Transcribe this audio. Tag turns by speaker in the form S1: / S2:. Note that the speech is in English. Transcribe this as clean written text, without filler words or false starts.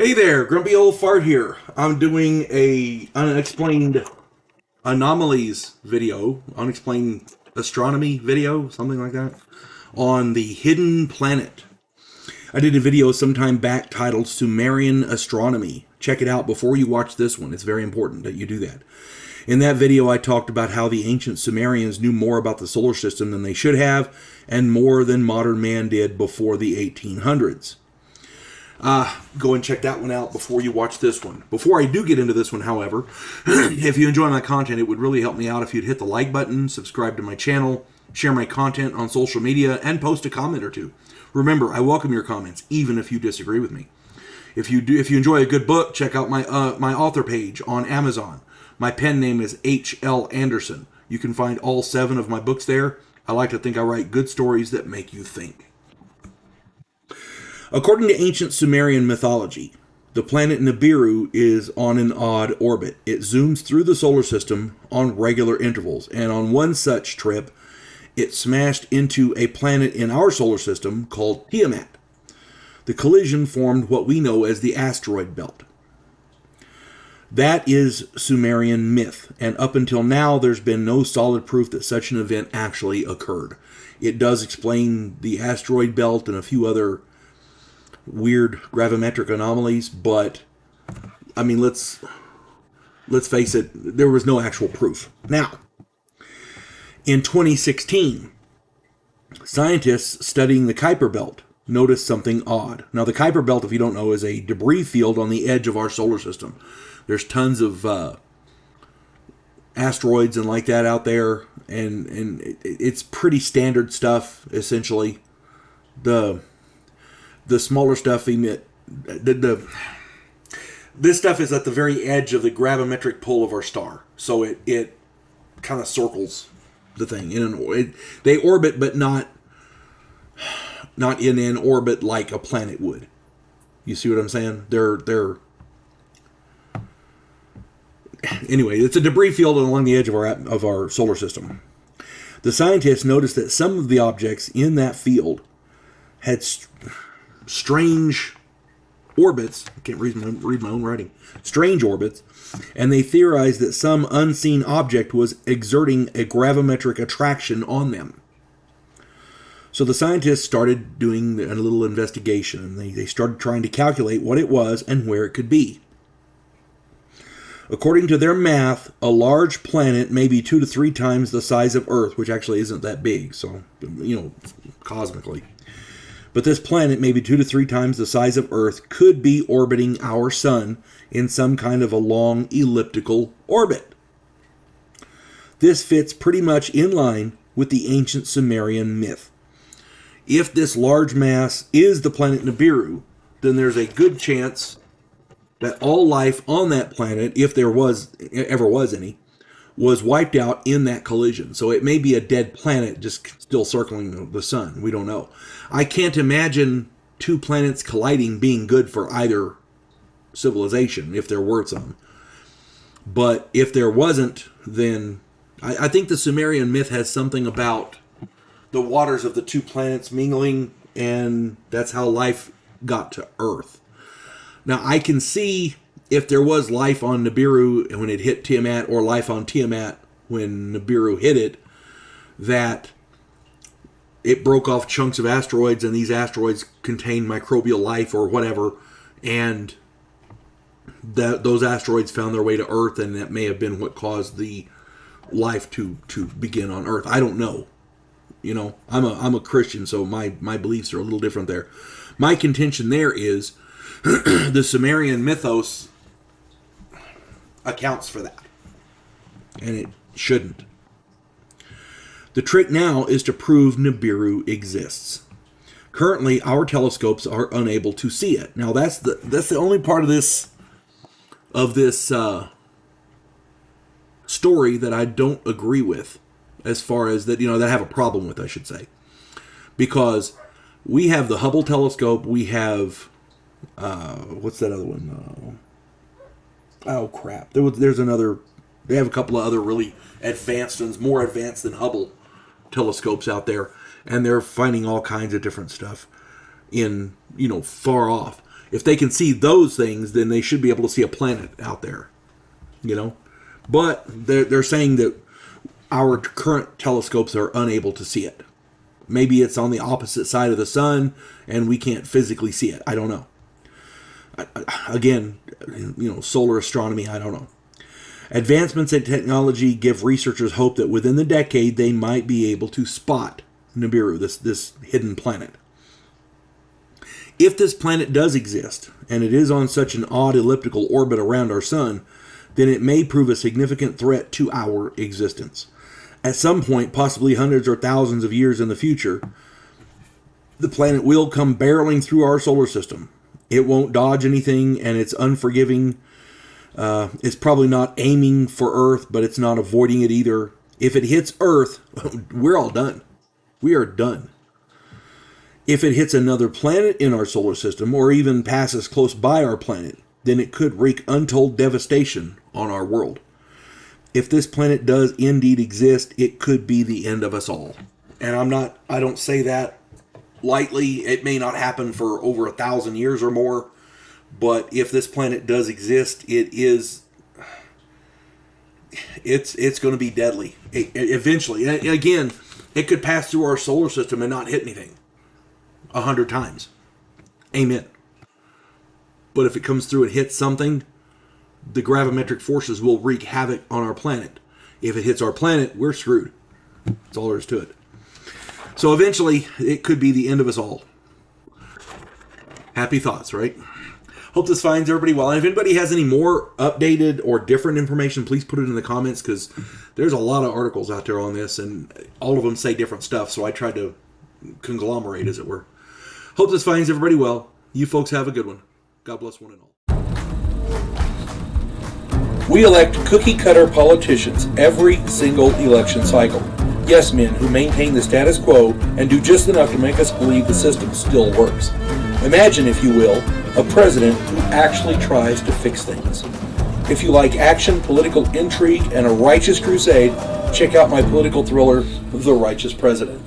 S1: Hey there, grumpy old fart here. I'm doing a unexplained anomalies video, unexplained astronomy video, something like that, on the hidden planet. I did a video sometime back titled Sumerian Astronomy. Check it out before you watch this one. It's very important that you do that. In that video, I talked about how the ancient Sumerians knew more about the solar system than they should have, and more than modern man did before the 1800s. Go and check that one out before you watch this one. Before I do get into this one, however, if you enjoy my content, it would really help me out if you'd hit the like button, subscribe to my channel, share my content on social media, and post a comment or two. Remember, I welcome your comments, even if you disagree with me. If you enjoy a good book, check out my author page on Amazon. My pen name is H.L. Anderson. You can find all 7 of my books there. I like to think I write good stories that make you think. According to ancient Sumerian mythology, the planet Nibiru is on an odd orbit. It zooms through the solar system on regular intervals, and on one such trip, it smashed into a planet in our solar system called Tiamat. The collision formed what we know as the asteroid belt. That is Sumerian myth, and up until now, there's been no solid proof that such an event actually occurred. It does explain the asteroid belt and a few other weird gravimetric anomalies, but I mean, let's face it, there was no actual proof. Now, in 2016, scientists studying the Kuiper belt noticed something odd. Now, the Kuiper belt, if you don't know, is a debris field on the edge of our solar system. There's tons of asteroids and like that out there, and it's pretty standard stuff. Essentially, the smaller stuff emit this stuff is at the very edge of the gravimetric pull of our star, so it kind of circles the thing. They orbit, but not in an orbit like a planet would. You see what I'm saying? They're anyway. It's a debris field along the edge of our solar system. The scientists noticed that some of the objects in that field had strange orbits. I can't read my own writing. Strange orbits. And they theorized that some unseen object was exerting a gravimetric attraction on them. So the scientists started doing a little investigation. They started trying to calculate what it was and where it could be. According to their math, a large planet may be 2 to 3 times the size of Earth, which actually isn't that big, so, cosmically. But this planet, maybe 2 to 3 times the size of Earth, could be orbiting our sun in some kind of a long elliptical orbit. This fits pretty much in line with the ancient Sumerian myth. If this large mass is the planet Nibiru, then there's a good chance that all life on that planet, if there ever was any, was wiped out in that collision. So it may be a dead planet just still circling the sun. We don't know. I can't imagine 2 planets colliding being good for either civilization, if there were some. But if there wasn't, then I think the Sumerian myth has something about the waters of the 2 planets mingling, and that's how life got to Earth. Now, I can see if there was life on Nibiru when it hit Tiamat, or life on Tiamat when Nibiru hit it, that it broke off chunks of asteroids, and these asteroids contain microbial life or whatever, and those asteroids found their way to Earth, and that may have been what caused the life to begin on Earth. I don't know. I'm a Christian, so my beliefs are a little different there. My contention there is the Sumerian mythos accounts for that, and it shouldn't. The trick now is to prove Nibiru exists. Currently, our telescopes are unable to see it. Now, that's the only part of this story that I don't agree with, as far as that I have a problem with, I should say, because we have the Hubble telescope, we have what's that other one? Oh crap! There's another. They have a couple of other really advanced ones, more advanced than Hubble telescopes out there, and they're finding all kinds of different stuff in far off. If they can see those things, then they should be able to see a planet out there, you know. But they're saying that our current telescopes are unable to see it. Maybe it's on the opposite side of the sun and we can't physically see it. I don't know. Again, you know, solar astronomy, I don't know. Advancements in technology give researchers hope that within the decade they might be able to spot Nibiru, this hidden planet. If this planet does exist, and it is on such an odd elliptical orbit around our sun, then it may prove a significant threat to our existence. At some point, possibly hundreds or thousands of years in the future, the planet will come barreling through our solar system. It won't dodge anything, and it's unforgiving. It's probably not aiming for Earth, but it's not avoiding it either. If it hits Earth, we're all done. We are done. If it hits another planet in our solar system, or even passes close by our planet, then it could wreak untold devastation on our world. If this planet does indeed exist, it could be the end of us all. And I don't say that lightly. It may not happen for over 1,000 years or more, but if this planet does exist, it's going to be deadly. Eventually. Again, it could pass through our solar system and not hit anything 100 times. Amen. But if it comes through and hits something, the gravimetric forces will wreak havoc on our planet. If it hits our planet, we're screwed. That's all there is to it. So eventually, it could be the end of us all. Happy thoughts, right? Hope this finds everybody well. And if anybody has any more updated or different information, please put it in the comments, because there's a lot of articles out there on this, and all of them say different stuff, so I tried to conglomerate, as it were. Hope this finds everybody well. You folks have a good one. God bless one and all. We elect cookie-cutter politicians every single election cycle. Yes men who maintain the status quo and do just enough to make us believe the system still works. Imagine, if you will, a president who actually tries to fix things. If you like action, political intrigue, and a righteous crusade, check out my political thriller, The Righteous President.